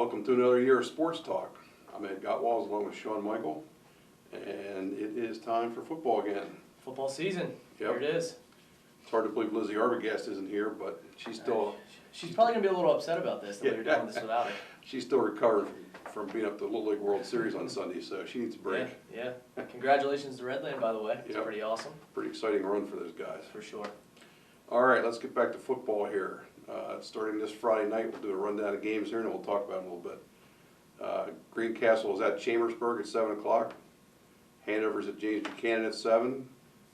Welcome to another year of Sports Talk. I'm Ed Gotwals along with Shawn Michael, and it is time for football again. Football season. Yep. Here it is. It's hard to believe Lizzie Arbogast isn't here, but she's still... She's probably going to be a little upset about this, that we were doing this without her. She's still recovering from being up to the Little League World Series on Sunday, so she needs a break. Yeah. Congratulations to Redland, by the way. It's pretty awesome. Pretty exciting run for those guys. For sure. All right, let's get back to football here. Starting this Friday night, we'll do a rundown of games here, and we'll talk about them a little bit. Greencastle is at Chambersburg at 7 o'clock. Hanover's at James Buchanan at 7.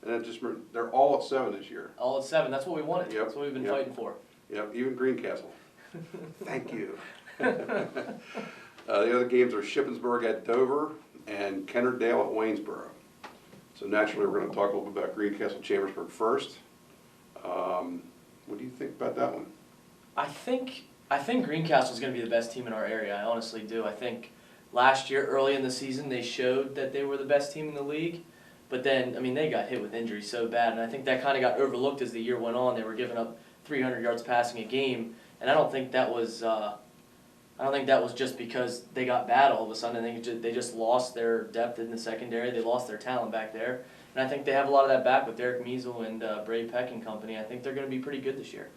And then they're all at 7 this year. All at 7. That's what we wanted. Yep. That's what we've been fighting for. Yep, even Greencastle. Thank you. The other games are Shippensburg at Dover and Kennardale at Waynesboro. So naturally, we're going to talk a little bit about Greencastle Chambersburg first. What do you think about that one? I think Greencastle is going to be the best team in our area. I honestly do. I think last year, early in the season, they showed that they were the best team in the league. But then, I mean, they got hit with injuries so bad, and I think that kind of got overlooked as the year went on. They were giving up 300 yards passing a game, and I don't think that was just because they got bad all of a sudden. I think they just lost their depth in the secondary. They lost their talent back there, and I think they have a lot of that back with Derek Measle and Bray Peck and company. I think they're going to be pretty good this year.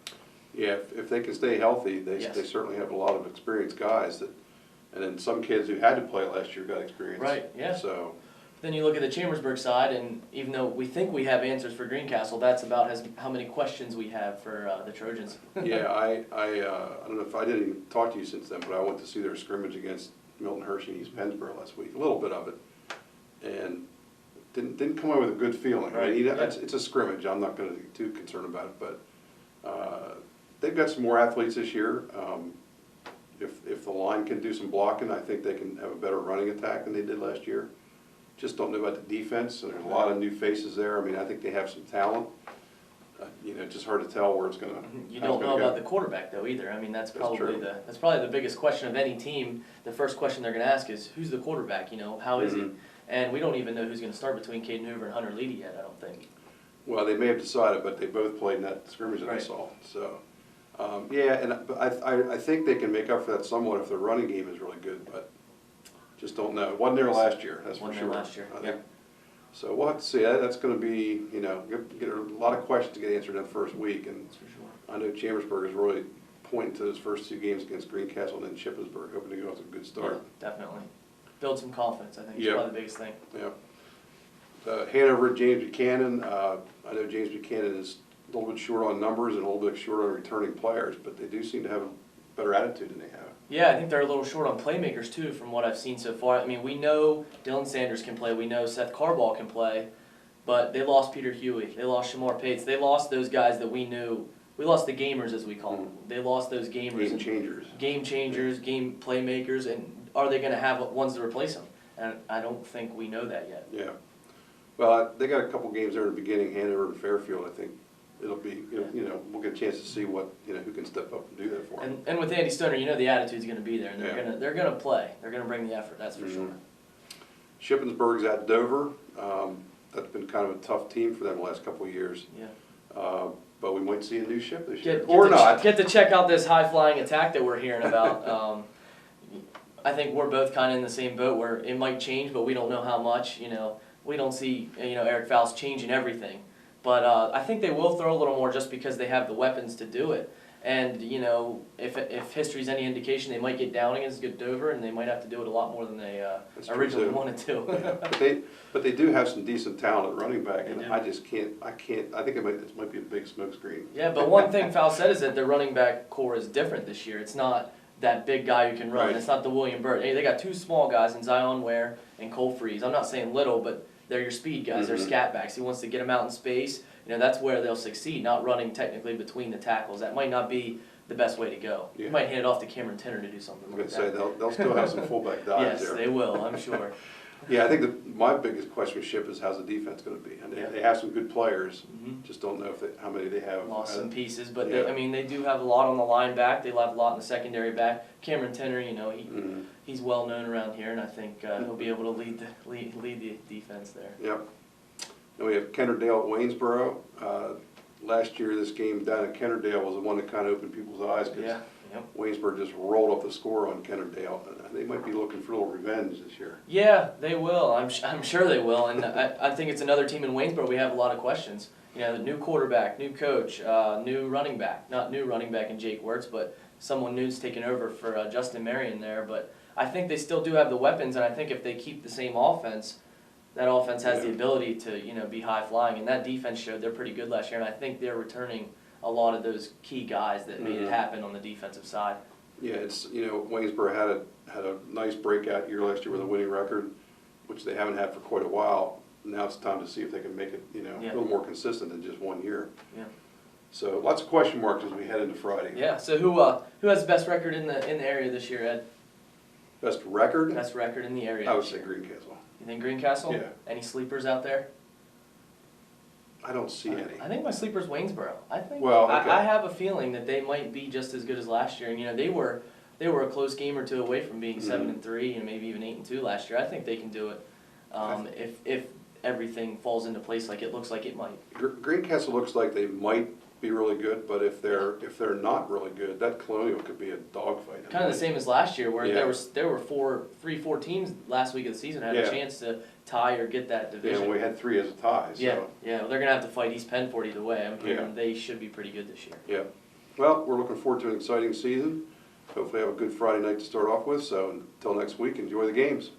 Yeah, if they can stay healthy, they certainly have a lot of experienced guys that, and then some kids who had to play last year got experience. Right. Yeah. So. Then you look at the Chambersburg side, and even though we think we have answers for Greencastle, that's about how many questions we have for the Trojans. Yeah, I don't know if I didn't even talk to you since then, but I went to see their scrimmage against Milton Hershey and East Pennsboro last week, a little bit of it, and didn't come away with a good feeling. Right. I mean, it's a scrimmage. I'm not going to be too concerned about it, but they've got some more athletes this year. If the line can do some blocking, I think they can have a better running attack than they did last year. Just don't know about the defense, and there's a lot of new faces there. I mean, I think they have some talent. Just hard to tell where it's going to. You don't know about the quarterback though either. I mean, that's probably the biggest question of any team. The first question they're going to ask is, who's the quarterback? How is he? And we don't even know who's going to start between Caden Hoover and Hunter Leedy yet. I don't think. Well, they may have decided, but they both played in that scrimmage that I saw. So, I think they can make up for that somewhat if their running game is really good, but. Just don't know. Wasn't there last year, that's for sure. Last year, yeah. So we'll have to see. That's going to be, get a lot of questions to get answered in the first week. And that's for sure. I know Chambersburg is really pointing to those first 2 games against Greencastle and then Shippensburg, hoping to go off to a good start. Yeah, definitely. Build some confidence, I think, is probably the biggest thing. Yeah. Hanover, James Buchanan. I know James Buchanan is a little bit short on numbers and a little bit short on returning players, but they do seem to have a better attitude than they have. Yeah, I think they're a little short on playmakers too from what I've seen so far. I mean, we know Dylan Sanders can play, we know Seth Carball can play, but they lost Peter Huey, they lost Shamar Pates, they lost those guys that we knew. We lost the gamers, as we call them. They lost those gamers. Game changers, game playmakers, and are they going to have ones to replace them? And I don't think we know that yet. Yeah. Well, they got a couple games there in the beginning, Hanover and Fairfield, I think. It'll be, we'll get a chance to see who can step up and do that for them. And with Andy Stoner, the attitude's going to be there, and they're gonna play. They're gonna bring the effort. That's for sure. Shippensburg's at Dover. That's been kind of a tough team for them the last couple of years. Yeah. But we might see a new ship this year, or not. Get to check out this high flying attack that we're hearing about. I think we're both kind of in the same boat where it might change, but we don't know how much. We don't see Eric Faust changing everything. But I think they will throw a little more just because they have the weapons to do it. And, if history's any indication, they might get down against Dover, and they might have to do it a lot more than they originally wanted to. Yeah. But they do have some decent talent at running back, and I just can't, I think it might be a big smokescreen. Yeah, but one thing Faust said is that their running back core is different this year. It's not that big guy who can run. Right. It's not the William Burt. They got 2 small guys in Zion Ware and Cole Freeze. I'm not saying little, but they're your speed guys. They're scat backs. He wants to get them out in space. That's where they'll succeed, not running technically between the tackles. That might not be the best way to go. Yeah. You might hand it off to Cameron Tenner to do something like that. I'm going to say, they'll still have some fullback dives there. Yes, they will, I'm sure. Yeah, I think my biggest question with Ship is how's the defense going to be? And they have some good players, just don't know how many they have. Lost some pieces, but they do have a lot on the line back. They have a lot in the secondary back. Cameron Tenner, he's well known around here, and I think he'll be able to lead the defense there. Yep. Then we have Kennardale at Waynesboro. Last year, this game down at Kennardale was the one that kind of opened people's eyes because Yep. Waynesburg just rolled up the score on Kennerdale. They might be looking for a little revenge this year. Yeah, they will. I'm sure they will. And I think it's another team in Waynesboro. We have a lot of questions. You know, the new quarterback, new coach, new running back. Not new running back in Jake Wirtz, but someone new's taken over for Justin Marion there. But I think they still do have the weapons, and I think if they keep the same offense, that offense has the ability to, you know, be high flying. And that defense showed they're pretty good last year, and I think they're returning a lot of those key guys that made it happen on the defensive side. Yeah, it's, you know, Waynesboro had a nice breakout year last year with a winning record, which they haven't had for quite a while. Now it's time to see if they can make it, you know, a little more consistent than just 1 year. Yeah. So lots of question marks as we head into Friday. Yeah. So who has the best record in the area this year, Ed? Best record? Best record in the area. I would say Greencastle. You think Greencastle? Yeah. Any sleepers out there? I don't see any. I think my sleeper's Waynesboro. I think. Well, okay. I have a feeling that they might be just as good as last year. And you know, they were a close game or two away from being 7-3 and maybe even 8-2 last year. I think they can do it if everything falls into place like it looks like it might. Greencastle looks like they might be really good, but if they're not really good, that Colonial could be a dogfight. Kind of the same as last year, where there were four teams last week of the season had a chance to tie or get that division. Yeah, and we had 3 as a tie. So. Yeah. Well, they're gonna have to fight East Penford either way. I'm hearing they should be pretty good this year. Yeah. Well, we're looking forward to an exciting season. Hopefully have a good Friday night to start off with. So until next week, enjoy the games.